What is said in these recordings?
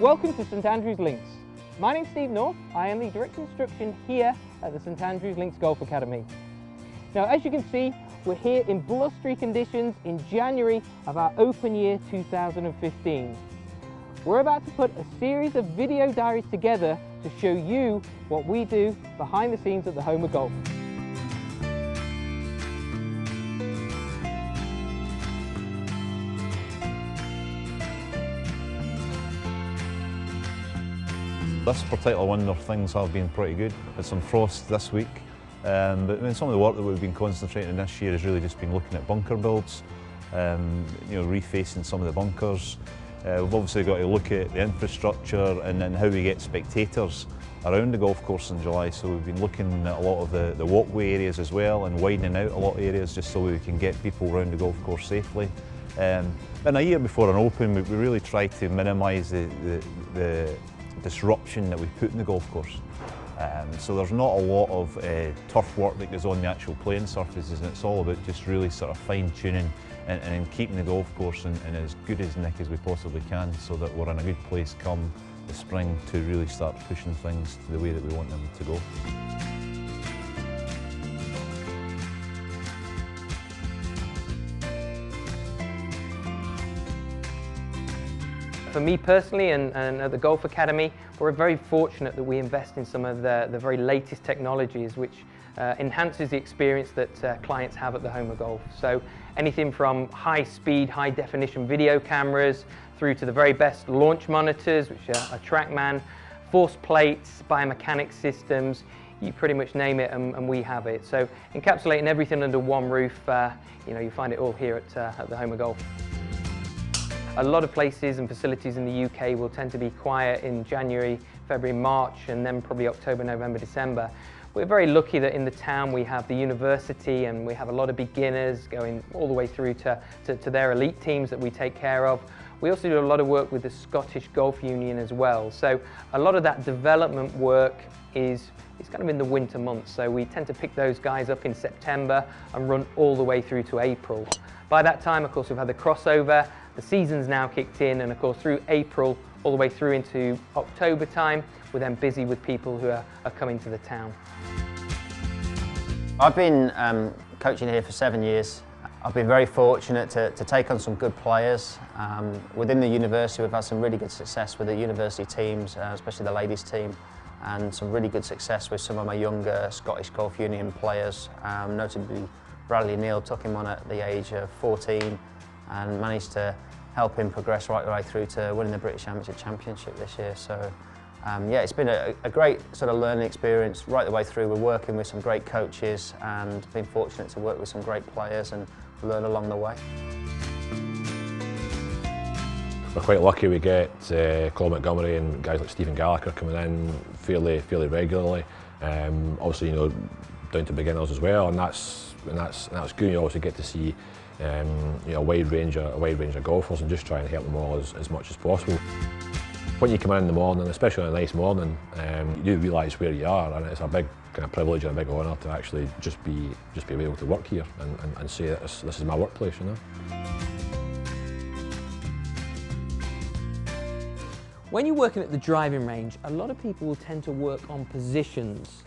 Welcome to St Andrews Links. My name's Steve North. I am the Director of Instruction here at the St Andrews Links Golf Academy. Now, as you can see, we're here in blustery conditions in January of our open year 2015. We're about to put a series of video diaries together to show you what we do behind the scenes at the home of golf. This particular winter things have been pretty good. Had some frost this week, but I mean, some of the work that we've been concentrating on this year has really just been looking at bunker builds, refacing some of the bunkers. We've obviously got to look at the infrastructure and then how we get spectators around the golf course in July, so we've been looking at a lot of the walkway areas as well and widening out a lot of areas just so we can get people around the golf course safely. In a year before an open, we really try to minimise the disruption that we put in the golf course. So there's not a lot of turf work that goes on the actual playing surfaces, and it's all about just really sort of fine-tuning and keeping the golf course in as good as nick as we possibly can, so that we're in a good place come the spring to really start pushing things to the way that we want them to go. For me personally and at the Golf Academy, we're very fortunate that we invest in some of the very latest technologies which enhances the experience that clients have at the home of golf. So anything from high-speed, high-definition video cameras through to the very best launch monitors, which are TrackMan, force plates, biomechanics systems, you pretty much name it and we have it. So encapsulating everything under one roof, you find it all here at the home of golf. A lot of places and facilities in the UK will tend to be quiet in January, February, March, and then probably October, November, December. We're very lucky that in the town we have the university and we have a lot of beginners going all the way through to their elite teams that we take care of. We also do a lot of work with the Scottish Golf Union as well. So a lot of that development work is kind of in the winter months. So we tend to pick those guys up in September and run all the way through to April. By that time, of course, we've had the crossover. The season's now kicked in, and of course through April all the way through into October time, we're then busy with people who are coming to the town. I've been coaching here for 7 years. I've been very fortunate to take on some good players. Within the university we've had some really good success with the university teams, especially the ladies team, and some really good success with some of my younger Scottish Golf Union players, notably Bradley Neal. Took him on at the age of 14 and managed to help him progress right the way through to winning the British Amateur Championship this year. So yeah, it's been a great sort of learning experience right the way through. We're working with some great coaches and been fortunate to work with some great players and learn along the way. We're quite lucky we get Colin Montgomery and guys like Stephen Gallagher coming in fairly regularly. Obviously, down to beginners as well, and that's good. You also get to see a wide range of golfers and just try and help them all as much as possible. When you come in the morning, especially on a nice morning, you do realise where you are, and it's a big kind of privilege and a big honour to actually just be able to work here and say that this is my workplace, When you're working at the driving range, a lot of people will tend to work on positions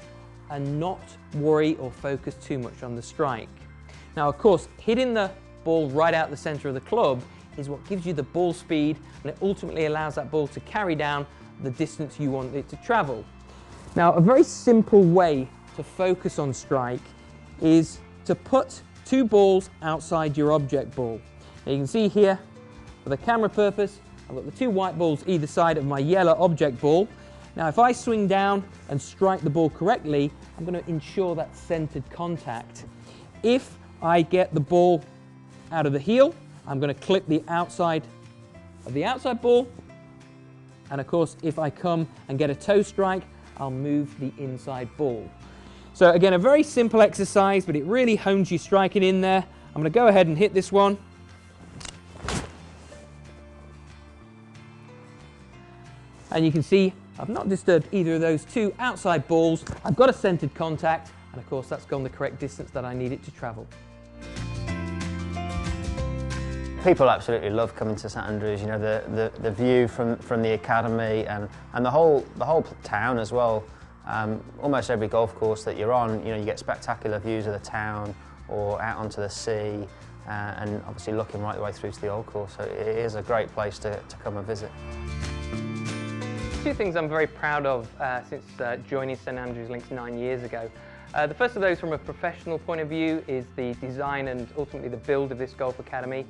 and not worry or focus too much on the strike. Now, of course, hitting the ball right out the centre of the club is what gives you the ball speed, and it ultimately allows that ball to carry down the distance you want it to travel. Now, a very simple way to focus on strike is to put two balls outside your object ball. Now, you can see here, for the camera purpose, I've got the two white balls either side of my yellow object ball. Now, if I swing down and strike the ball correctly, I'm going to ensure that centered contact. If I get the ball out of the heel, I'm going to clip the outside of the outside ball, and of course if I come and get a toe strike, I'll move the inside ball. So again, a very simple exercise, but it really hones your striking in there. I'm going to go ahead and hit this one. And you can see I've not disturbed either of those two outside balls. I've got a centered contact, and of course that's gone the correct distance that I need it to travel. People absolutely love coming to St Andrews. You know, the view from the academy and the whole town as well. Almost every golf course that you're on, you know, you get spectacular views of the town or out onto the sea, and obviously looking right the way through to the old course. So it is a great place to come and visit. Two things I'm very proud of since joining St Andrews Links 9 years ago. The first of those, from a professional point of view, is the design and ultimately the build of this golf academy,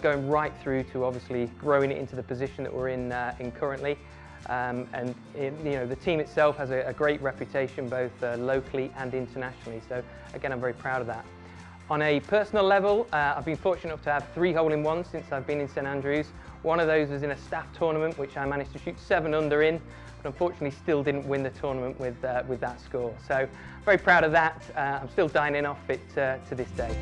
going right through to obviously growing it into the position that we're in currently. You know, the team itself has a great reputation both locally and internationally. So again, I'm very proud of that. On a personal level, I've been fortunate enough to have 3 hole-in-ones since I've been in St Andrews. One of those was in a staff tournament, which I managed to shoot 7 under in, but unfortunately still didn't win the tournament with that score. So very proud of that. I'm still dining off it to this day.